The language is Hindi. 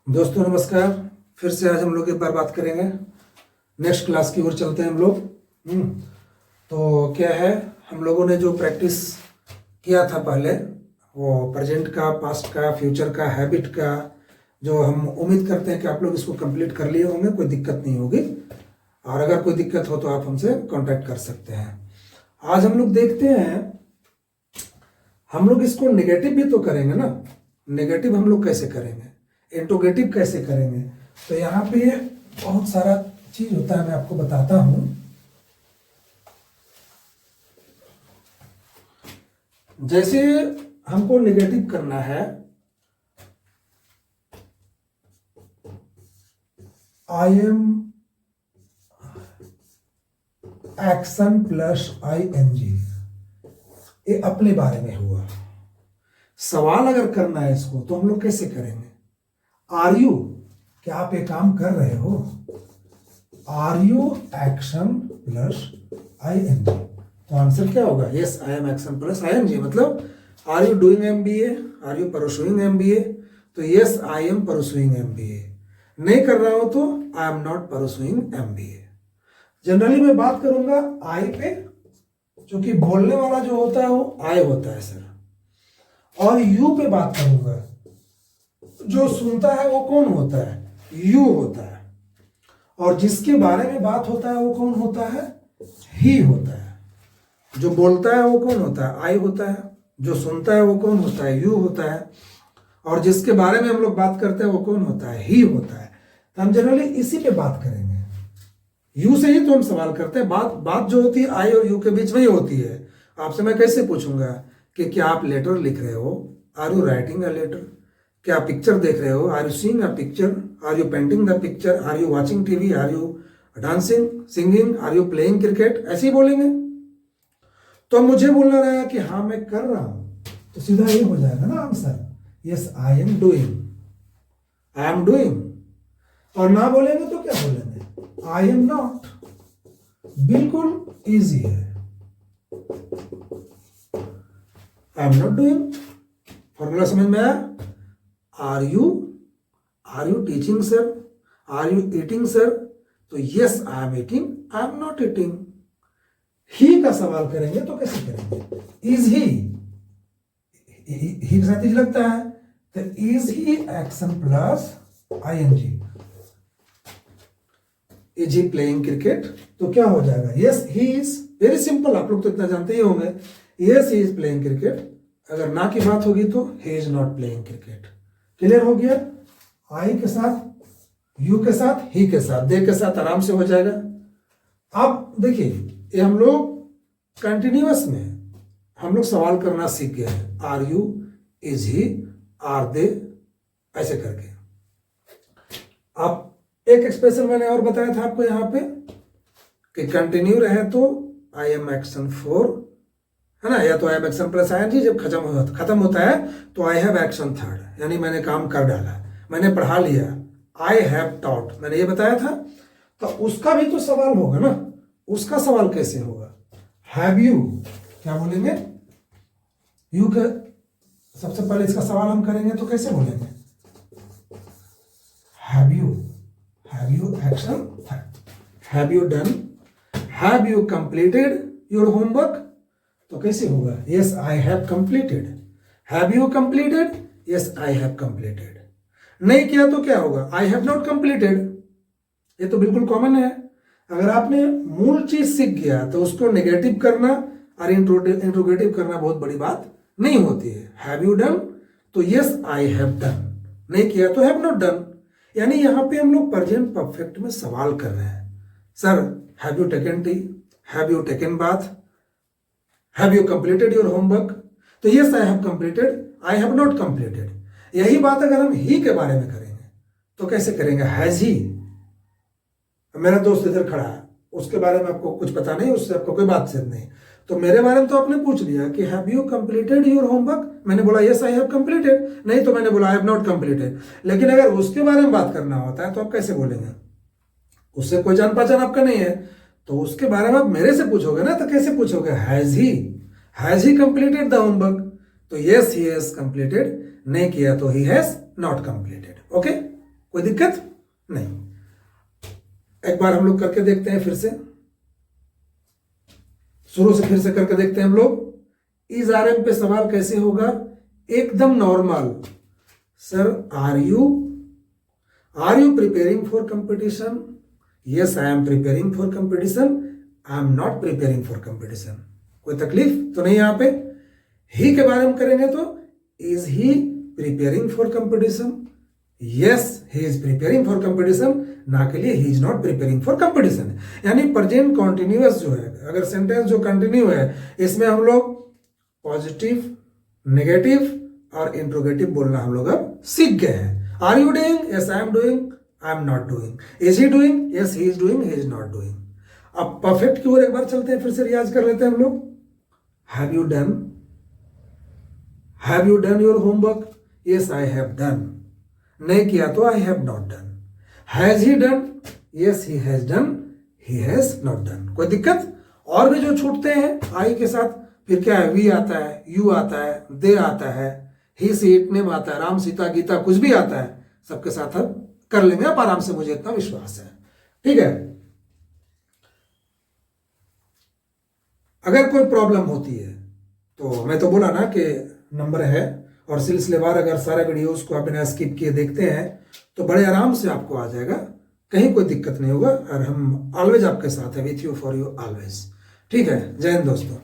दोस्तों नमस्कार। फिर से आज हम लोग एक बार बात करेंगे। नेक्स्ट क्लास की ओर चलते हैं हम लोग। तो क्या है, हम लोगों ने जो प्रैक्टिस किया था पहले, वो प्रेजेंट का, पास्ट का, फ्यूचर का, हैबिट का, जो हम उम्मीद करते हैं कि आप लोग इसको कंप्लीट कर लिए होंगे, कोई दिक्कत नहीं होगी। और अगर कोई दिक्कत हो तो आप हमसे कांटेक्ट कर सकते हैं। आज हम लोग देखते हैं, हम लोग इसको नेगेटिव भी तो करेंगे ना। नेगेटिव हम लोग कैसे करेंगे, इंट्रोगेटिव कैसे करेंगे। तो यहाँ पे बहुत सारा चीज होता है, मैं आपको बताता हूं। जैसे हमको नेगेटिव करना है, I am action plus ING, ये अपने बारे में हुआ। सवाल अगर करना है इसको तो हम लोग कैसे करेंगे। आर यू, क्या आप ये काम कर रहे हो। Are you action plus ING, तो आंसर क्या होगा, yes I am action plus ING। मतलब are you doing MBA, are you pursuing MBA, तो yes I am pursuing MBA। नहीं कर रहा हो तो I am not pursuing MBA। Generally मैं बात करूंगा आई पे, क्योंकि बोलने वाला जो होता है वो आई होता है सर। और यू पे बात करूंगा, जो सुनता है वो कौन होता है, यू होता है। और जिसके बारे में बात होता है वो कौन होता है, ही होता है। जो बोलता है वो कौन होता है, आई होता है। जो सुनता है वो कौन होता है, यू होता है। और जिसके बारे में हम लोग बात करते हैं वो कौन होता है, ही होता है। तो हम जनरली इसी पे बात करेंगे। यू से ही तो हम सवाल करते हैं। बात जो होती है आई और यू के बीच में ही होती है। आपसे मैं कैसे पूछूंगा कि क्या आप लेटर लिख रहे हो, are you writing a letter. क्या आप पिक्चर देख रहे हो, are you seeing a picture, are you painting the picture, are you watching TV, are you dancing, singing, are you playing cricket, ऐसे ही बोलेंगे। तो मुझे बोलना रहेगा कि हाँ मैं कर रहा हूं, तो सीधा ये हो जाएगा ना answer, yes I am doing, I am doing. और ना बोलेंगे तो क्या बोलेंगे, आई एम नॉट। बिल्कुल इजी है, I am not doing. Formula समझ में आया। Are you teaching sir, are you eating sir, तो yes I am eating, I am not eating. ही का सवाल करेंगे तो कैसे करेंगे, इज ही के साथ इज लगता है, तो is he action plus ING। Is he playing cricket, तो क्या हो जाएगा, yes he is. Very simple, आप लोग तो इतना जानते ही होंगे, yes he is playing cricket. अगर ना की बात होगी तो ही is not playing cricket. Clear हो गया। आई के साथ, यू के साथ, ही के साथ, दे के साथ आराम से हो जाएगा। अब देखिए, ये हम लोग कंटिन्यूअस में हम लोग सवाल करना सीख गए हैं। Are you, is he, are they, ऐसे करके। अब एक एक्सप्रेशन मैंने और बताया था आपको यहाँ पे कि कंटिन्यू रहे तो आई एम एक्शन 4, है ना, या तो I am action plus ING। जब खत्म होता है तो आई हैव एक्शन 3rd, यानी मैंने काम कर डाला, मैंने पढ़ा लिया। आई हैव टॉट, मैंने ये बताया था। तो उसका भी तो सवाल होगा ना। उसका सवाल कैसे होगा, हैव यू, क्या बोलेंगे, यू का सबसे पहले इसका सवाल हम करेंगे तो कैसे बोलेंगे, have you action 3rd, have you done, have you completed your homework, तो कैसे होगा, yes I have completed. Have you completed, yes I have completed. नहीं किया तो क्या होगा, आई हैव नॉट कंप्लीटेड। ये तो बिल्कुल कॉमन है। अगर आपने मूल चीज सीख गया तो उसको नेगेटिव करना और इंट्रोगेटिव करना बहुत बड़ी बात नहीं होती है। हैव यू डन, तो यस आई हैव डन। नहीं किया तो हैव नॉट डन। यानी यहां पे हम लोग प्रेजेंट परफेक्ट में सवाल कर रहे हैं। Sir have you taken tea, have you taken bath, have you completed your homework, तो yes I have completed, I have not completed. यही बात अगर हम ही के बारे में करेंगे तो कैसे करेंगे, हैज ही। मेरा दोस्त इधर खड़ा है, उसके बारे में आपको कुछ पता नहीं, उससे आपको कोई बातचीत नहीं, तो मेरे बारे में तो आपने पूछ लिया कि have you completed your homework, मैंने बोला यस आई हैव कंप्लीटेड, नहीं तो मैंने बोला आई हैव नॉट कंप्लीटेड। लेकिन अगर उसके बारे में बात करना होता है तो आप कैसे बोलेंगे, उससे कोई जान पहचान आपका नहीं है, तो उसके बारे में आप मेरे से पूछोगे ना, तो कैसे पूछोगे, has he completed the homework, तो यस ही हैज कंप्लीटेड, नहीं किया तो he has not completed. Okay, कोई दिक्कत नहीं। एक बार हम लोग करके देखते हैं, फिर से शुरू से फिर से करके देखते हैं हम लोग। इज आर एम पे सवाल कैसे होगा, एकदम normal. Sir are you preparing for competition? Yes I am preparing for competition. I am not preparing for competition. कोई तकलीफ तो नहीं यहाँ पे। ही के बारे में करेंगे तो is he preparing for competition? Yes he is preparing for competition, ना के लिए ही is not preparing for competition. यानी प्रेजेंट कॉन्टिन्यूअस जो है, अगर सेंटेंस जो कंटिन्यू है, इसमें हम लोग पॉजिटिव, नेगेटिव और इंट्रोगेटिव बोलना हम लोग अब सीख गए हैं। Are you doing? Yes I am doing, I am not doing. Is he doing? Yes he is doing, he is not doing. अब परफेक्ट की ओर एक बार चलते हैं, फिर से रियाज कर लेते हैं हम लोग। Have you done? Have you done your homework? Yes I have done. नहीं किया तो आई have not done. Has he done? Yes he has done, he has not done. कोई दिक्कत? और भी जो छूटते हैं आई के साथ, फिर क्या है, वी आता है, यू आता है, दे आता है, ही सी इट नेम आता है, राम सीता गीता कुछ भी आता है, सबके साथ अब कर लेंगे आप आराम से, मुझे इतना विश्वास है। ठीक है, अगर कोई प्रॉब्लम होती है तो मैं तो बोला ना कि नंबर है, और सिलसिलेवार अगर सारे वीडियोस को आप बिना स्किप किए देखते हैं तो बड़े आराम से आपको आ जाएगा, कहीं कोई दिक्कत नहीं होगा। और हम ऑलवेज आपके साथ है, with you for you always. ठीक है, जय हिंद दोस्तों।